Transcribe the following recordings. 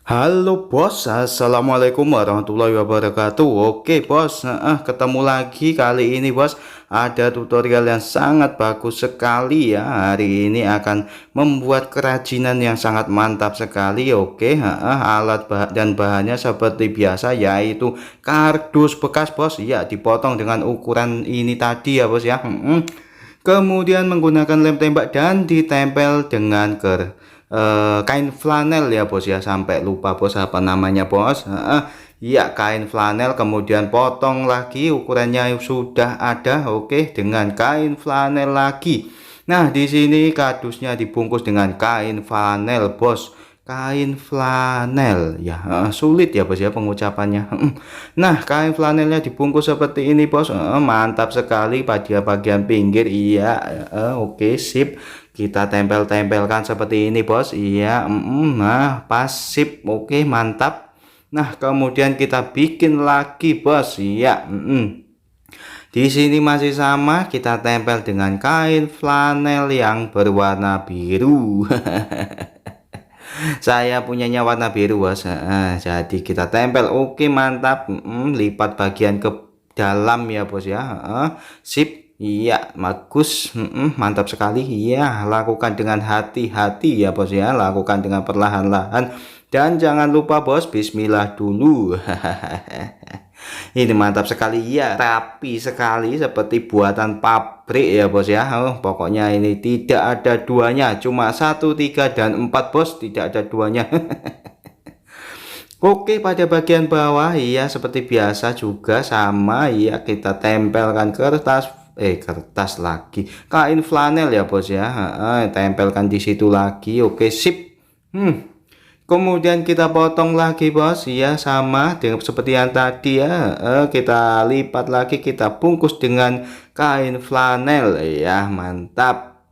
Halo bos, assalamualaikum warahmatullahi wabarakatuh. Oke bos, ketemu lagi kali ini bos. Ada tutorial yang sangat bagus sekali ya. Hari ini akan membuat kerajinan yang sangat mantap sekali. Oke, dan bahannya seperti biasa yaitu kardus bekas bos. Ya, dipotong dengan ukuran ini tadi ya bos ya. Kemudian menggunakan lem tembak dan ditempel dengan kain flanel ya bos ya, sampai lupa bos apa namanya bos. Ya, kain flanel, kemudian potong lagi ukurannya sudah ada. Oke, dengan kain flanel lagi. Nah, di sini kardusnya dibungkus dengan kain flanel bos, kain flanel ya. Sulit ya bos ya pengucapannya. Nah, kain flanelnya dibungkus seperti ini bos. Mantap sekali pada bagian pinggir. Iya, oke, sip. Kita tempel-tempelkan seperti ini bos. Iya, nah pas, sip, oke, mantap. Nah, kemudian kita bikin lagi bos. Iya. Di sini masih sama, kita tempel dengan kain flanel yang berwarna biru. Saya punyanya warna biru bos. Jadi kita tempel. Oke, mantap. Lipat bagian ke dalam ya bos ya. Sip. Iya, bagus. Mantap sekali. Iya, lakukan dengan hati-hati ya bos ya. Lakukan dengan perlahan-lahan. Dan jangan lupa bos, bismillah dulu. Ini mantap sekali ya, rapi sekali seperti buatan pabrik ya bos ya. Pokoknya ini tidak ada duanya, cuma 1, 3, dan 4 bos, tidak ada duanya. Oke, pada bagian bawah iya seperti biasa juga sama ya, kita tempelkan kertas lagi, kain flanel ya bos ya. Tempelkan di situ lagi. Oke, sip. Kemudian kita potong lagi bos ya, sama dengan seperti yang tadi ya. Kita lipat lagi, kita bungkus dengan kain flanel ya. Mantap.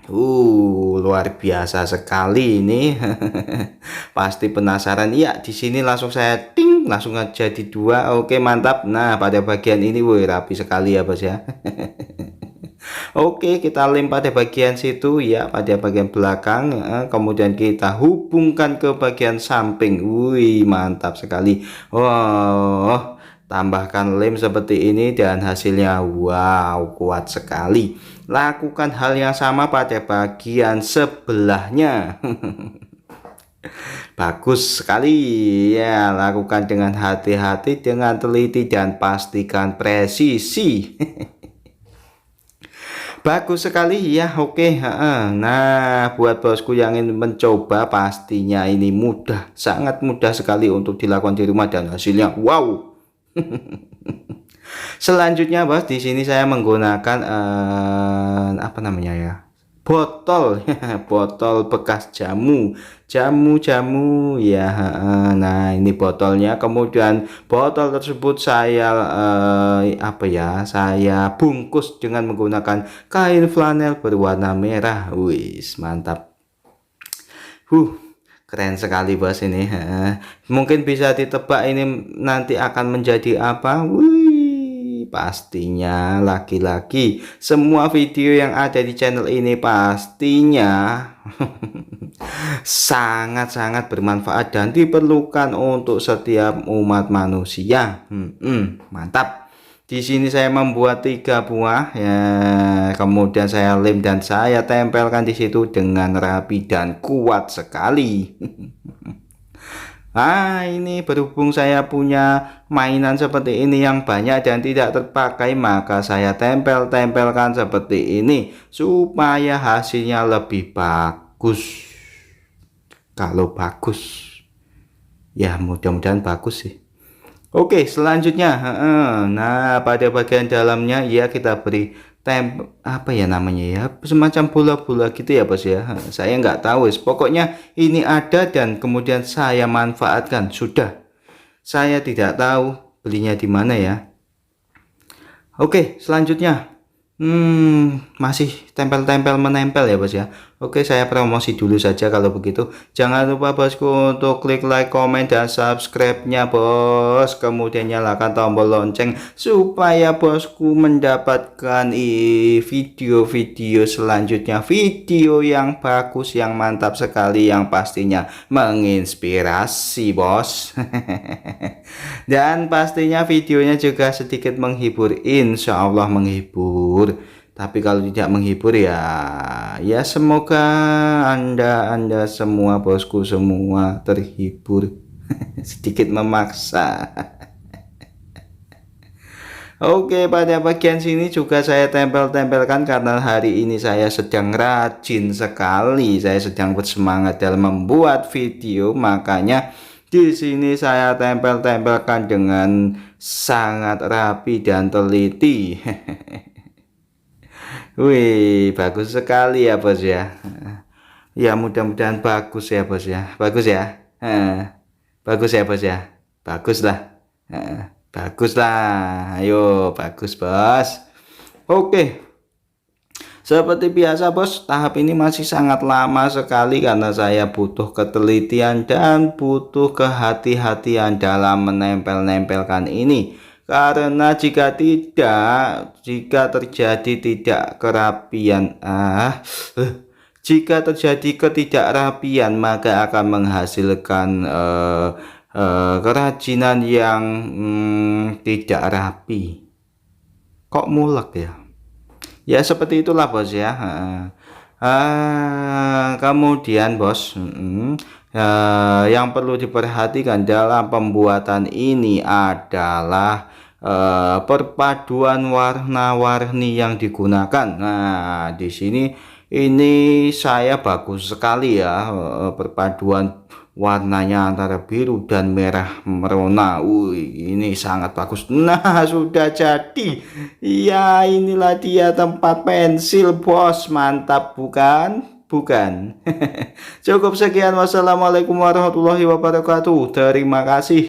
Luar biasa sekali ini. Pasti penasaran ya. Di sini langsung saya ting, langsung jadi dua. Oke, mantap. Nah, pada bagian ini woi, rapi sekali ya bos ya. Oke, kita lem pada bagian situ ya, pada bagian belakang. Kemudian kita hubungkan ke bagian samping. Wih, mantap sekali. Oh, tambahkan lem seperti ini dan hasilnya wow, kuat sekali. Lakukan hal yang sama pada bagian sebelahnya. Bagus sekali ya, lakukan dengan hati-hati, dengan teliti, dan pastikan presisi. Bagus sekali ya. Oke. Nah, buat bosku yang ingin mencoba, pastinya ini mudah, sangat mudah sekali untuk dilakukan di rumah dan hasilnya wow. Selanjutnya bos, di sini saya menggunakan apa namanya ya, botol. Botol bekas jamu ya. Nah, ini botolnya. Kemudian botol tersebut saya apa ya, saya bungkus dengan menggunakan kain flanel berwarna merah. Wis, mantap. Keren sekali bos ini. Mungkin bisa ditebak ini nanti akan menjadi apa. Pastinya laki-laki. Semua video yang ada di channel ini pastinya sangat-sangat bermanfaat dan diperlukan untuk setiap umat manusia. Mantap. Di sini saya membuat 3 buah ya, kemudian saya lem dan saya tempelkan di situ dengan rapi dan kuat sekali. Ini berhubung saya punya mainan seperti ini yang banyak dan tidak terpakai, maka saya tempelkan seperti ini supaya hasilnya lebih bagus. Kalau bagus ya, mudah-mudahan bagus sih. Oke, selanjutnya nah, pada bagian dalamnya ya kita beri apa ya namanya ya, semacam bola-bola gitu ya bos ya. Saya nggak tahu, pokoknya ini ada dan kemudian saya manfaatkan. Sudah, saya tidak tahu belinya di mana ya. Oke, selanjutnya masih tempel-tempel menempel ya bos ya. Oke, saya promosi dulu saja kalau begitu. Jangan lupa bosku untuk klik like, komen, dan subscribe-nya bos. Kemudian nyalakan tombol lonceng supaya bosku mendapatkan video-video selanjutnya. Video yang bagus, yang mantap sekali, yang pastinya menginspirasi bos. Dan pastinya videonya juga sedikit menghibur, insya Allah menghibur. Tapi kalau tidak menghibur ya semoga Anda semua bosku semua terhibur. Sedikit memaksa. Oke, pada bagian sini juga saya tempel-tempelkan karena hari ini saya sedang rajin sekali. Saya sedang bersemangat dalam membuat video, makanya di sini saya tempel-tempelkan dengan sangat rapi dan teliti. Wih, bagus sekali ya bos ya. Ya mudah-mudahan bagus ya bos ya. Bagus ya. Bagus ya bos ya. Bagus lah. Bagus lah. Ayo bagus bos. Oke. Seperti biasa bos, tahap ini masih sangat lama sekali karena saya butuh ketelitian dan butuh kehati-hatian dalam menempel-nempelkan ini. Karena jika terjadi tidak kerapian, jika terjadi ketidakrapian maka akan menghasilkan kerajinan yang tidak rapi. Kok mulek ya? Ya seperti itulah bos ya. Kemudian bos, yang perlu diperhatikan dalam pembuatan ini adalah perpaduan warna-warni yang digunakan. Nah, di sini ini saya bagus sekali ya, perpaduan warnanya antara biru dan merah merona. Ini sangat bagus. Nah, sudah jadi. Ya, inilah dia tempat pensil, bos. Mantap bukan? Bukan. Cukup sekian. Wassalamualaikum warahmatullahi wabarakatuh. Terima kasih.